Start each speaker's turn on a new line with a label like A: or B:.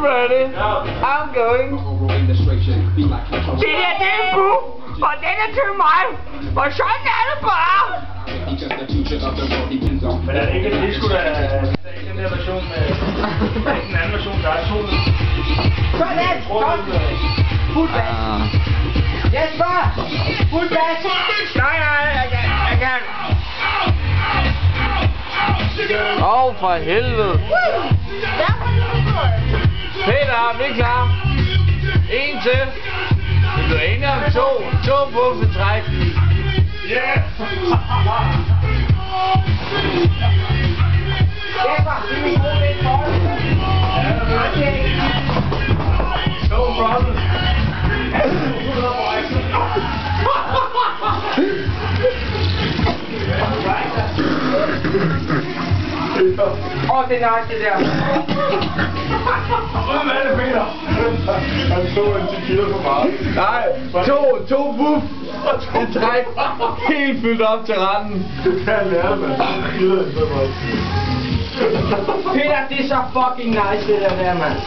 A: ready. I'm going. Det her, det er Buff, og den er til mig. Og sådan er det bare.
B: Men er det ikke en disco, der er den der version med den anden version, der er to?
A: Sådan, kom. Fuld bas. Jesper, fuld bas. Nej, jeg kan. For helvede. Peter, vi er klar. En til. Vi bliver enige om to buffetræk.
B: Yeah! No problem.
A: Det er nice, det der.
B: Hvad er det, Peter? Han tog en tequila for meget.
A: Nej, to buff. Et træk. Helt fyldt op til randen.
B: Det kan jeg lære, men tequila er så meget.
A: Peter, det er så fucking nice, det der, mand.